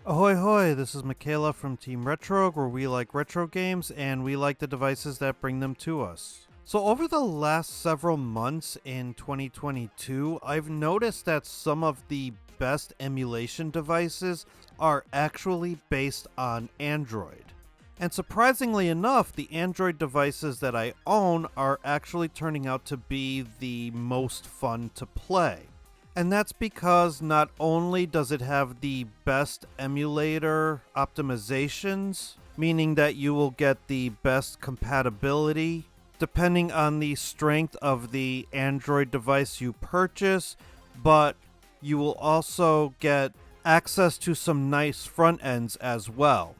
Ahoy hoy, this is Michaela from Team Retro, where we like retro games and we like the devices that bring them to us. So over the last several months in 2022, I've noticed that some of the best emulation devices are actually based on Android. And surprisingly enough, the Android devices that I own are actually turning out to be the most fun to play. And that's because not only does it have the best emulator optimizations, meaning that you will get the best compatibility depending on the strength of the Android device you purchase, but you will also get access to some nice front ends as well.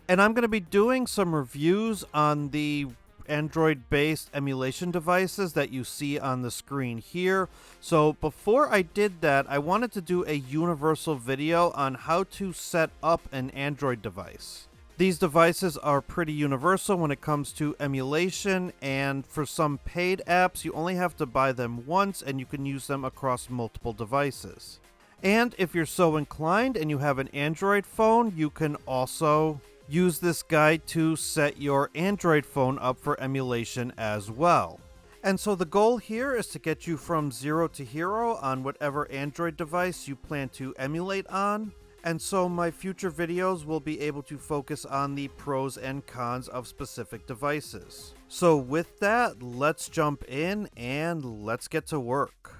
And I'm going to be doing some reviews on the Android-based emulation devices that you see on the screen here. So before I did that, I wanted to do a universal video on how to set up an Android device. These devices are pretty universal when it comes to emulation, and for some paid apps, you only have to buy them once and you can use them across multiple devices. And if you're so inclined and you have an Android phone, you can also use this guide to set your Android phone up for emulation as well. And so the goal here is to get you from zero to hero on whatever Android device you plan to emulate on. And so my future videos will be able to focus on the pros and cons of specific devices. So with that, let's jump in and let's get to work.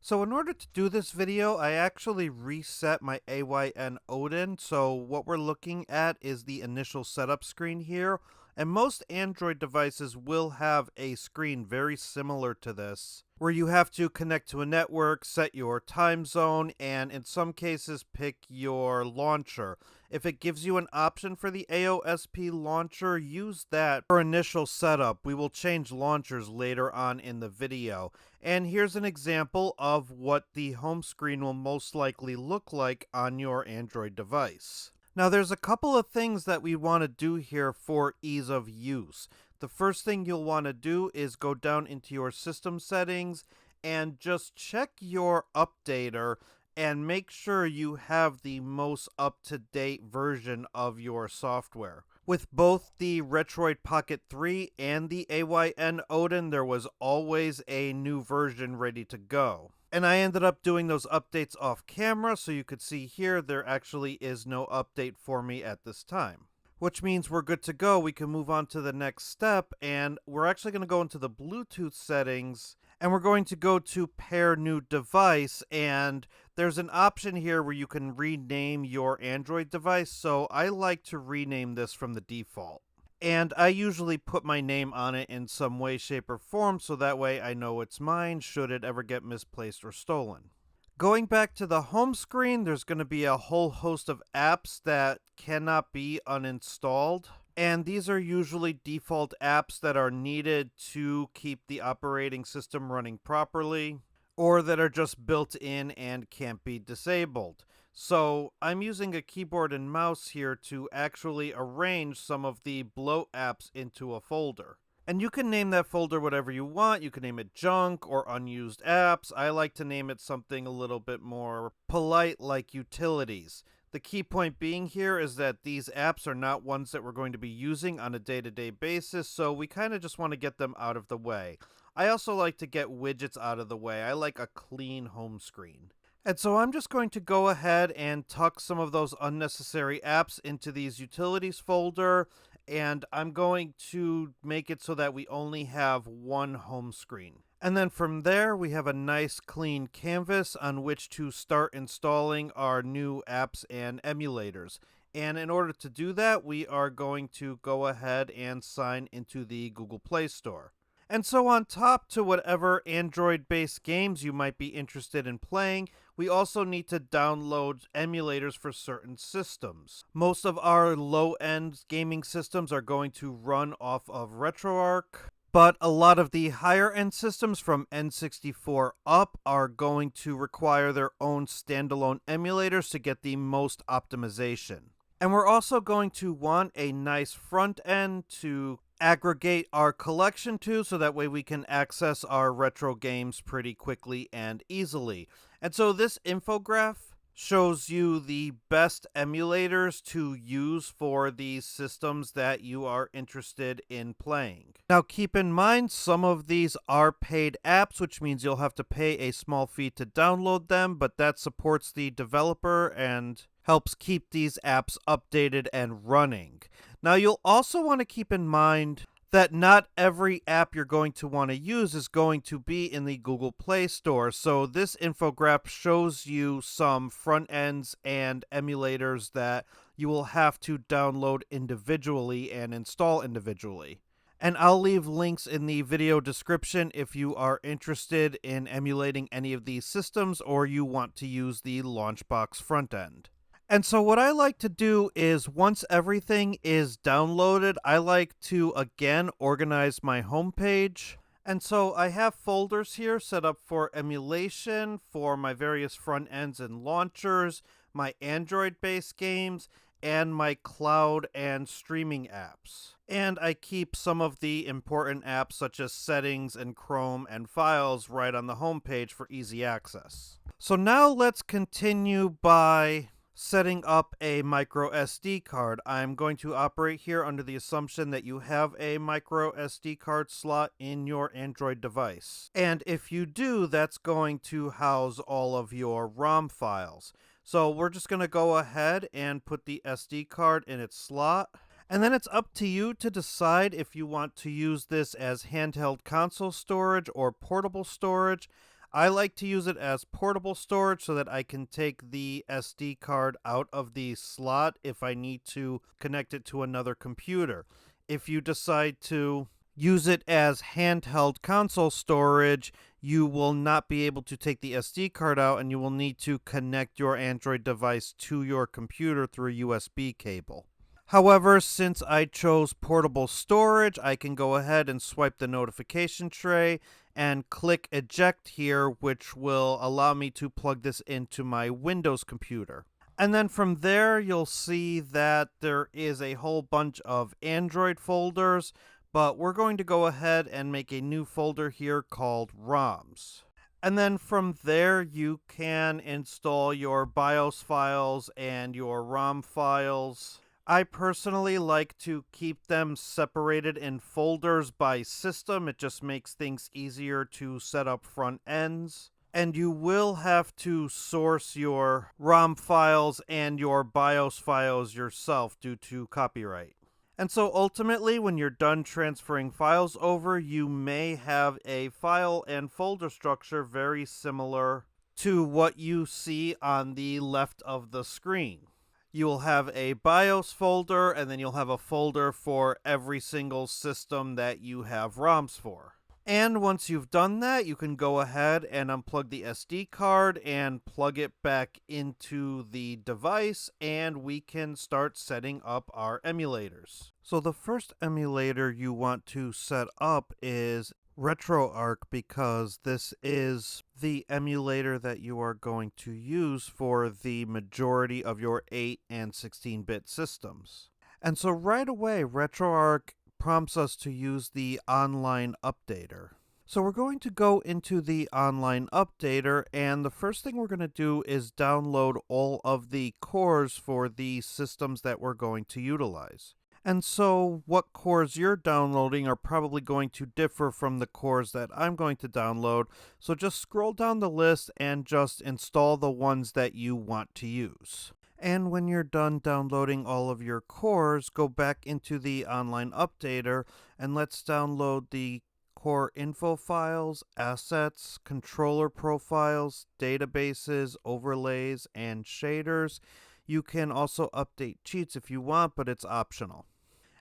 So in order to do this video, I actually reset my AYN Odin. So what we're looking at is the initial setup screen here. And most Android devices will have a screen very similar to this, where you have to connect to a network, set your time zone, and in some cases pick your launcher. If it gives you an option for the AOSP launcher, use that for initial setup. We will change launchers later on in the video. And here's an example of what the home screen will most likely look like on your Android device. Now there's a couple of things that we want to do here for ease of use. The first thing you'll want to do is go down into your system settings and just check your updater and make sure you have the most up-to-date version of your software. With both the Retroid Pocket 3 and the AYN Odin, there was always a new version ready to go. And I ended up doing those updates off camera, so you could see here there actually is no update for me at this time. Which means we're good to go. We can move on to the next step, and we're actually going to go into the Bluetooth settings, and we're going to go to pair new device, and there's an option here where you can rename your Android device, so I like to rename this from the default. And I usually put my name on it in some way, shape, or form, so that way I know it's mine should it ever get misplaced or stolen. Going back to the home screen, there's going to be a whole host of apps that cannot be uninstalled. And these are usually default apps that are needed to keep the operating system running properly, or that are just built in and can't be disabled. So I'm using a keyboard and mouse here to actually arrange some of the bloat apps into a folder. And you can name that folder whatever you want. You can name it junk or unused apps. I like to name it something a little bit more polite, like utilities. The key point being here is that these apps are not ones that we're going to be using on a day-to-day basis, so we kind of just want to get them out of the way. I also like to get widgets out of the way. I like a clean home screen. And so I'm just going to go ahead and tuck some of those unnecessary apps into these utilities folder, and I'm going to make it so that we only have one home screen. And then from there, we have a nice clean canvas on which to start installing our new apps and emulators. And in order to do that, we are going to go ahead and sign into the Google Play Store. And so on top to whatever Android-based games you might be interested in playing, we also need to download emulators for certain systems. Most of our low-end gaming systems are going to run off of RetroArch, but a lot of the higher-end systems from N64 up are going to require their own standalone emulators to get the most optimization. And we're also going to want a nice front end to aggregate our collection to, so that way we can access our retro games pretty quickly and easily. And so this infograph shows you the best emulators to use for these systems that you are interested in playing. Now keep in mind, some of these are paid apps, which means you'll have to pay a small fee to download them, but that supports the developer and helps keep these apps updated and running. Now you'll also want to keep in mind that not every app you're going to want to use is going to be in the Google Play Store. So this infograph shows you some front ends and emulators that you will have to download individually and install individually. And I'll leave links in the video description if you are interested in emulating any of these systems or you want to use the Launchbox front end. And so what I like to do is, once everything is downloaded, I like to again organize my homepage. And so I have folders here set up for emulation, for my various front ends and launchers, my Android-based games, and my cloud and streaming apps. And I keep some of the important apps such as settings and Chrome and files right on the homepage for easy access. So now let's continue by setting up a micro SD card. I'm going to operate here under the assumption that you have a micro SD card slot in your Android device. And if you do, that's going to house all of your ROM files. So we're just going to go ahead and put the SD card in its slot. And then it's up to you to decide if you want to use this as handheld console storage or portable storage. I like to use it as portable storage so that I can take the SD card out of the slot if I need to connect it to another computer. If you decide to use it as handheld console storage, you will not be able to take the SD card out and you will need to connect your Android device to your computer through a USB cable. However, since I chose portable storage, I can go ahead and swipe the notification tray and click eject here, which will allow me to plug this into my Windows computer. And then from there, you'll see that there is a whole bunch of Android folders, but we're going to go ahead and make a new folder here called ROMs. And then from there, you can install your BIOS files and your ROM files. I personally like to keep them separated in folders by system. It just makes things easier to set up front ends. And you will have to source your ROM files and your BIOS files yourself due to copyright. And so ultimately, when you're done transferring files over, you may have a file and folder structure very similar to what you see on the left of the screen. You will have a BIOS folder, and then you'll have a folder for every single system that you have ROMs for. And once you've done that, you can go ahead and unplug the SD card and plug it back into the device, and we can start setting up our emulators. So the first emulator you want to set up is RetroArch, because this is the emulator that you are going to use for the majority of your 8 and 16-bit systems. And so right away, RetroArch prompts us to use the online updater. So we're going to go into the online updater, and the first thing we're going to do is download all of the cores for the systems that we're going to utilize. And so what cores you're downloading are probably going to differ from the cores that I'm going to download. So just scroll down the list and just install the ones that you want to use. And when you're done downloading all of your cores, go back into the online updater and let's download the core info files, assets, controller profiles, databases, overlays, and shaders. You can also update cheats if you want, but it's optional.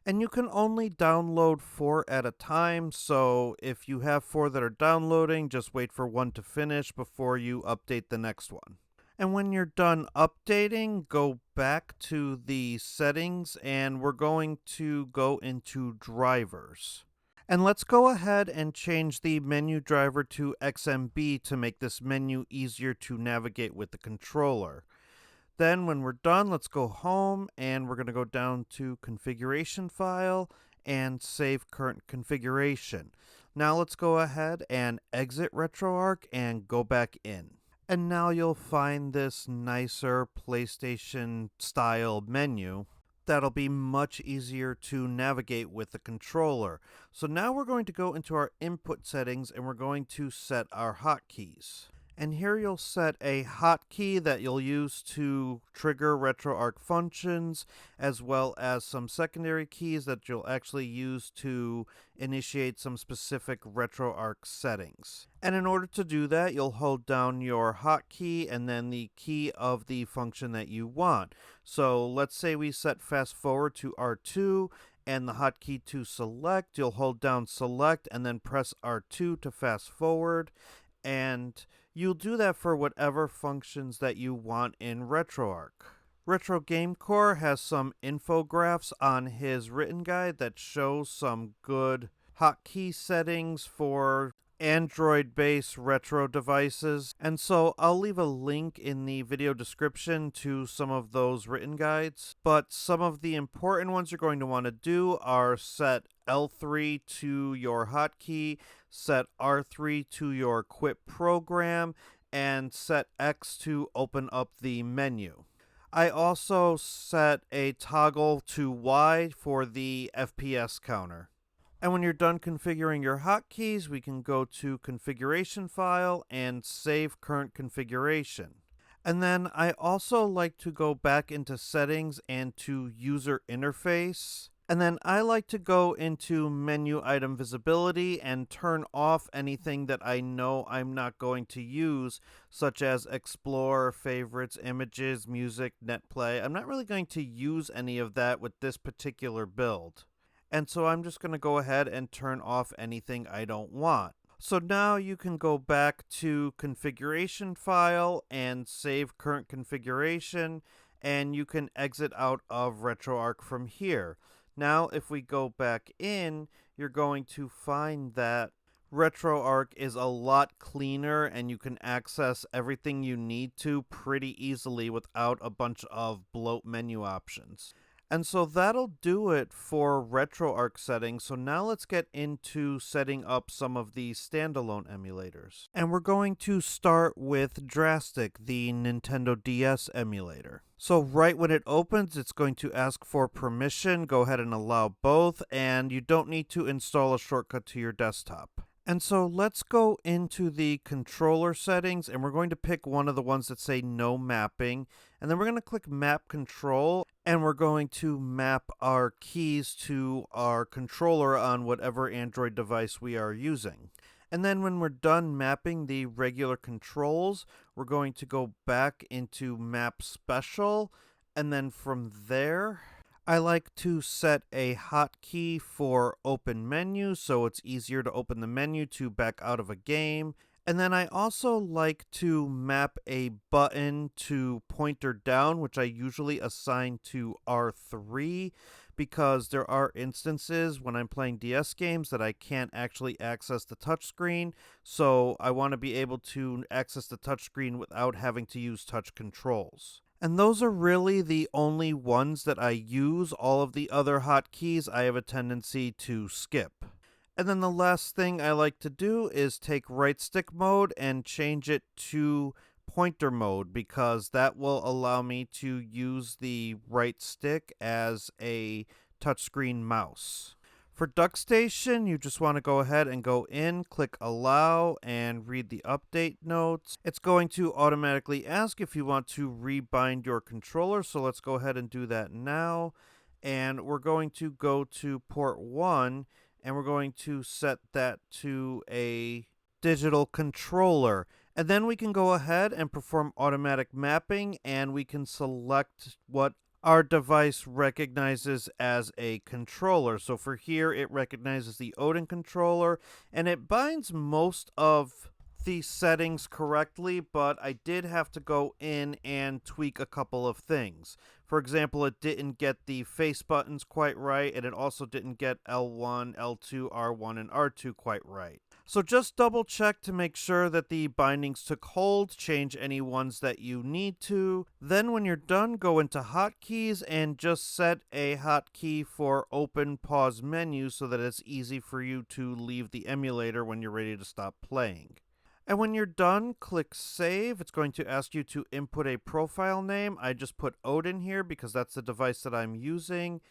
And you can only download 4 at a time, so if you have 4 that are downloading, just wait for one to finish before you update the next one. And when you're done updating, go back to the settings, and we're going to go into drivers. And let's go ahead and change the menu driver to XMB to make this menu easier to navigate with the controller. Then when we're done, let's go home and we're going to go down to configuration file and save current configuration. Now let's go ahead and exit RetroArch and go back in. And now you'll find this nicer PlayStation style menu that'll be much easier to navigate with the controller. So now we're going to go into our input settings and we're going to set our hotkeys. And here you'll set a hotkey that you'll use to trigger RetroArch functions, as well as some secondary keys that you'll actually use to initiate some specific RetroArch settings. And in order to do that, you'll hold down your hotkey and then the key of the function that you want. So let's say we set fast forward to R2 and the hotkey to select. You'll hold down select and then press R2 to fast forward. And you'll do that for whatever functions that you want in RetroArch. Retro Game Core has some infographics on his written guide that shows some good hotkey settings for Android-based retro devices, and so I'll leave a link in the video description to some of those written guides. But some of the important ones you're going to want to do are set L3 to your hotkey, set R3 to your quit program, and set X to open up the menu. I also set a toggle to Y for the FPS counter. And when you're done configuring your hotkeys, we can go to configuration file and save current configuration. And then I also like to go back into settings and to user interface. And then I like to go into menu item visibility and turn off anything that I know I'm not going to use, such as explore, favorites, images, music, netplay. I'm not really going to use any of that with this particular build. And so I'm just going to go ahead and turn off anything I don't want. So now you can go back to configuration file and save current configuration, and you can exit out of RetroArch from here. Now if we go back in, you're going to find that RetroArch is a lot cleaner and you can access everything you need to pretty easily without a bunch of bloat menu options. And so that'll do it for RetroArch settings. So now let's get into setting up some of the standalone emulators. And we're going to start with Drastic, the Nintendo DS emulator. So right when it opens, it's going to ask for permission. Go ahead and allow both, and you don't need to install a shortcut to your desktop. And so let's go into the controller settings, and we're going to pick one of the ones that say no mapping. And then we're going to click map control, and we're going to map our keys to our controller on whatever Android device we are using. And then when we're done mapping the regular controls, we're going to go back into map special, and then from there, I like to set a hotkey for open menu so it's easier to open the menu to back out of a game. And then I also like to map a button to pointer down, which I usually assign to R3, because there are instances when I'm playing DS games that I can't actually access the touchscreen, so I want to be able to access the touchscreen without having to use touch controls. And those are really the only ones that I use. All of the other hotkeys I have a tendency to skip. And then the last thing I like to do is take right stick mode and change it to pointer mode, because that will allow me to use the right stick as a touchscreen mouse. For DuckStation, you just want to go ahead and go in, click allow, and read the update notes. It's going to automatically ask if you want to rebind your controller, so let's go ahead and do that now. And we're going to go to port 1, and we're going to set that to a digital controller. And then we can go ahead and perform automatic mapping, and we can select what our device recognizes as a controller. So for here, it recognizes the Odin controller, and it binds most of the settings correctly, but I did have to go in and tweak a couple of things. For example, it didn't get the face buttons quite right, and it also didn't get L1, L2, R1, and R2 quite right. So just double check to make sure that the bindings took hold, change any ones that you need to. Then when you're done, go into hotkeys and just set a hotkey for open pause menu so that it's easy for you to leave the emulator when you're ready to stop playing. And when you're done, click Save. It's going to ask you to input a profile name. I just put Odin here because that's the device that I'm using.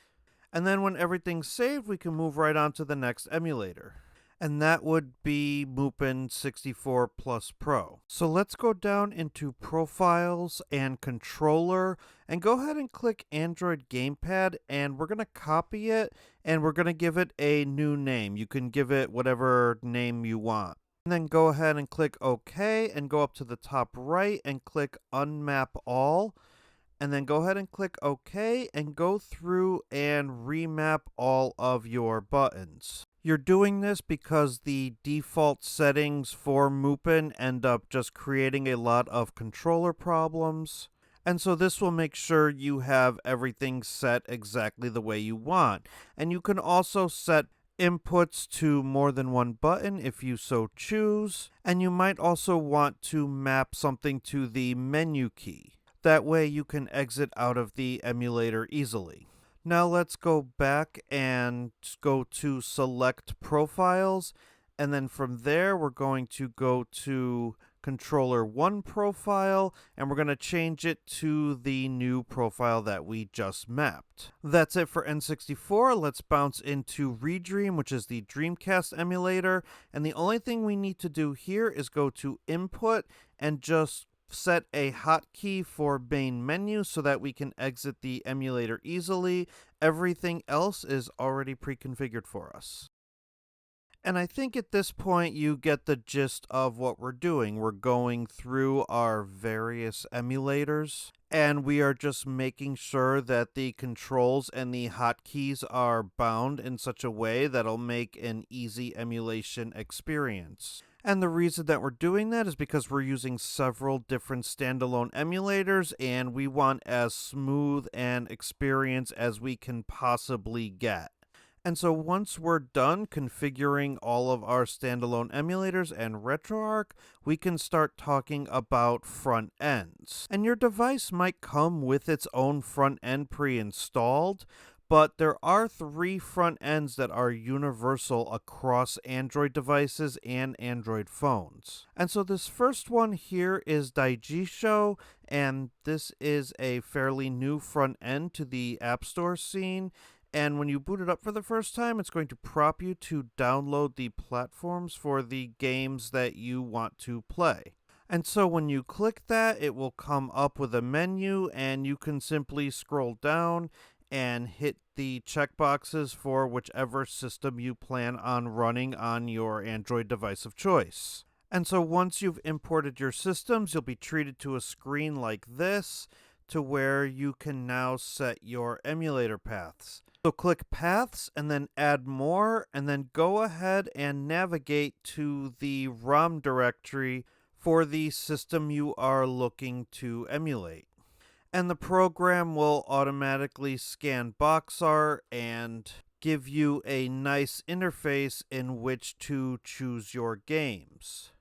And then when everything's saved, we can move right on to the next emulator. And that would be Mupen 64 Plus Pro. So let's go down into Profiles and Controller and go ahead and click Android Gamepad, and we're going to copy it and we're going to give it a new name. You can give it whatever name you want. And then go ahead and click OK and go up to the top right and click Unmap All. And then go ahead and click OK and go through and remap all of your buttons. You're doing this because the default settings for Mupen end up just creating a lot of controller problems. And so this will make sure you have everything set exactly the way you want. And you can also set inputs to more than one button if you so choose. And you might also want to map something to the menu key. That way you can exit out of the emulator easily. Now let's go back and go to Select Profiles, and then from there we're going to go to Controller 1 profile, and we're going to change it to the new profile that we just mapped. That's it for N64. Let's bounce into Redream, which is the Dreamcast emulator, and the only thing we need to do here is go to Input and just set a hotkey for main menu so that we can exit the emulator easily. Everything else is already pre-configured for us. And I think at this point you get the gist of what we're doing. We're going through our various emulators, and we are just making sure that the controls and the hotkeys are bound in such a way that'll make an easy emulation experience. And the reason that we're doing that is because we're using several different standalone emulators, and we want as smooth an experience as we can possibly get. And so once we're done configuring all of our standalone emulators and RetroArch, we can start talking about front ends. And your device might come with its own front end pre-installed, but there are 3 front ends that are universal across Android devices and Android phones. And so this first one here is Daijisho, and this is a fairly new front end to the App Store scene. And when you boot it up for the first time, it's going to prompt you to download the platforms for the games that you want to play. And so when you click that, it will come up with a menu, and you can simply scroll down and hit the checkboxes for whichever system you plan on running on your Android device of choice. And so once you've imported your systems, you'll be treated to a screen like this, to where you can now set your emulator paths. So click Paths and then Add More, and then go ahead and navigate to the ROM directory for the system you are looking to emulate. And the program will automatically scan box art and give you a nice interface in which to choose your games.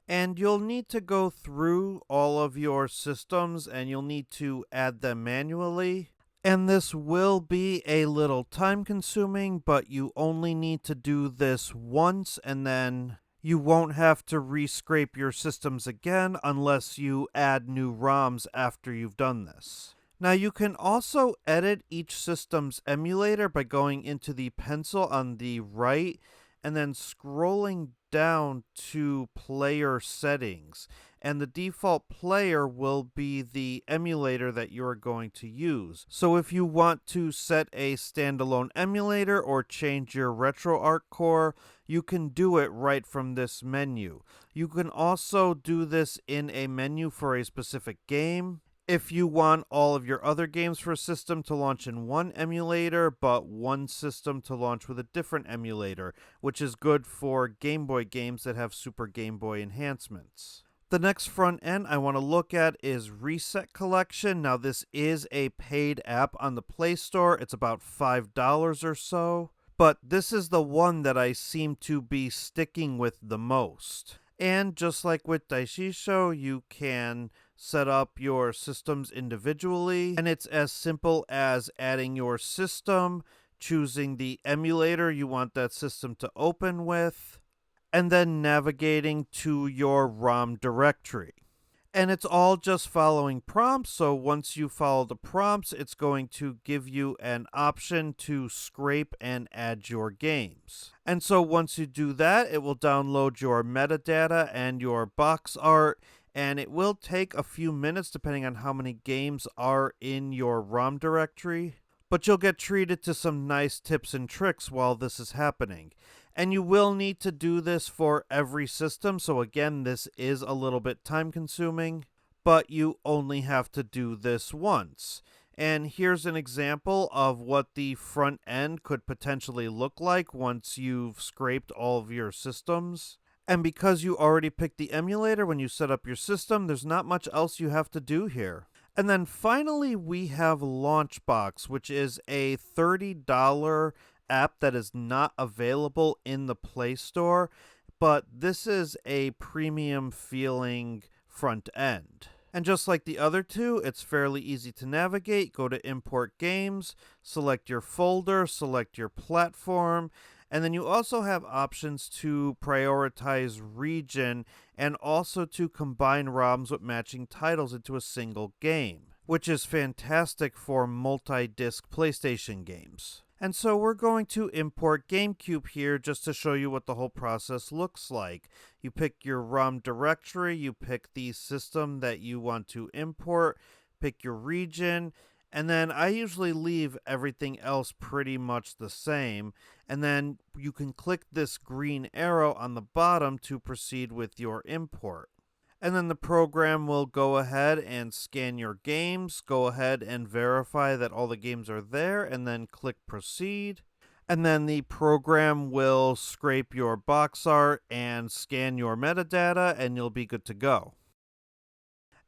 And you'll need to go through all of your systems, and you'll need to add them manually. And this will be a little time consuming, but you only need to do this once, and then you won't have to rescrape your systems again unless you add new ROMs after you've done this. Now you can also edit each system's emulator by going into the pencil on the right and then scrolling down to player settings, and the default player will be the emulator that you're going to use. So if you want to set a standalone emulator or change your RetroArch core, you can do it right from this menu. You can also do this in a menu for a specific game. If you want all of your other games for a system to launch in one emulator, but one system to launch with a different emulator, which is good for Game Boy games that have Super Game Boy enhancements. The next front end I want to look at is Reset Collection. Now, this is a paid app on the Play Store. It's about $5 or so. But this is the one that I seem to be sticking with the most. And just like with Daishisho, you can set up your systems individually. And it's as simple as adding your system, choosing the emulator you want that system to open with, and then navigating to your ROM directory. And it's all just following prompts, so once you follow the prompts, it's going to give you an option to scrape and add your games. And so once you do that, it will download your metadata and your box art, and it will take a few minutes depending on how many games are in your ROM directory. But you'll get treated to some nice tips and tricks while this is happening. And you will need to do this for every system, so again, this is a little bit time consuming, but you only have to do this once. And here's an example of what the front end could potentially look like once you've scraped all of your systems. And because you already picked the emulator when you set up your system, there's not much else you have to do here. And then finally, we have Launchbox, which is a $30 app that is not available in the Play Store, but this is a premium feeling front end. And just like the other two, it's fairly easy to navigate. Go to Import Games, select your folder, select your platform, and then you also have options to prioritize region and also to combine ROMs with matching titles into a single game, which is fantastic for multi-disc PlayStation games. And so we're going to import GameCube here just to show you what the whole process looks like. You pick your ROM directory, you pick the system that you want to import, pick your region, and then I usually leave everything else pretty much the same. And then you can click this green arrow on the bottom to proceed with your import. And then the program will go ahead and scan your games, go ahead and verify that all the games are there, and then click proceed. And then the program will scrape your box art and scan your metadata, and you'll be good to go.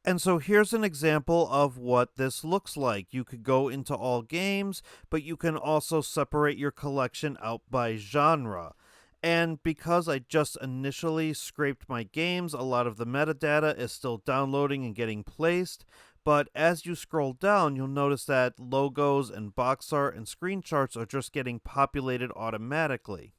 And so here's an example of what this looks like. You could go into all games, but you can also separate your collection out by genre. And because I just initially scraped my games, a lot of the metadata is still downloading and getting placed. But as you scroll down, you'll notice that logos and box art and screen charts are just getting populated automatically.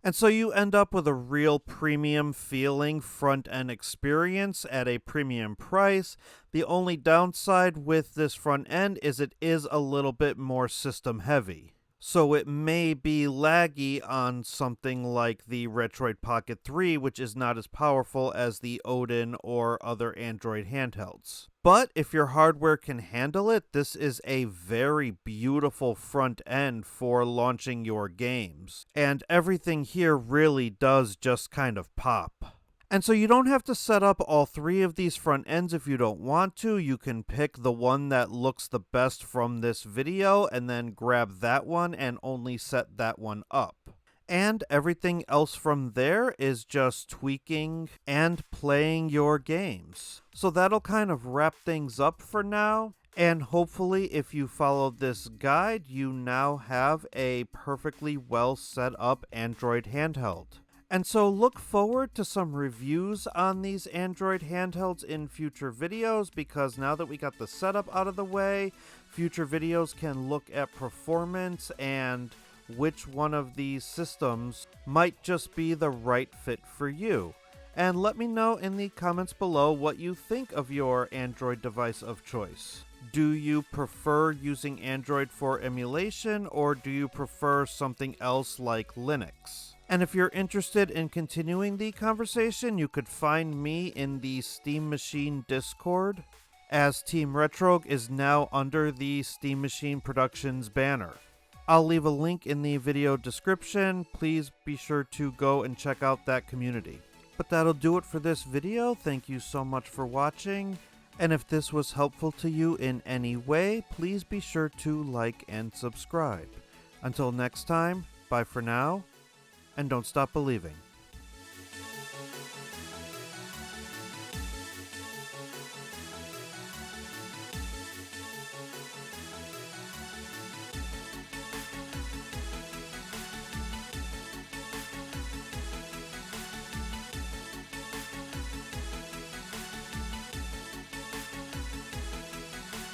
And so you end up with a real premium feeling front-end experience at a premium price. The only downside with this front end is it is a little bit more system heavy. So it may be laggy on something like the Retroid Pocket 3, which is not as powerful as the Odin or other Android handhelds. But if your hardware can handle it, this is a very beautiful front end for launching your games. And everything here really does just kind of pop. And so you don't have to set up all three of these front ends if you don't want to. You can pick the one that looks the best from this video and then grab that one and only set that one up. And everything else from there is just tweaking and playing your games. So that'll kind of wrap things up for now. And hopefully, if you followed this guide, you now have a perfectly well set up Android handheld. And so look forward to some reviews on these Android handhelds in future videos, because now that we got the setup out of the way, future videos can look at performance and which one of these systems might just be the right fit for you. And let me know in the comments below what you think of your Android device of choice. Do you prefer using Android for emulation, or do you prefer something else like Linux? And if you're interested in continuing the conversation, you could find me in the Steam Machine Discord, as Team Retrogue is now under the Steam Machine Productions banner. I'll leave a link in the video description. Please be sure to go and check out that community. But that'll do it for this video. Thank you so much for watching. And if this was helpful to you in any way, please be sure to like and subscribe. Until next time, bye for now. And don't stop believing.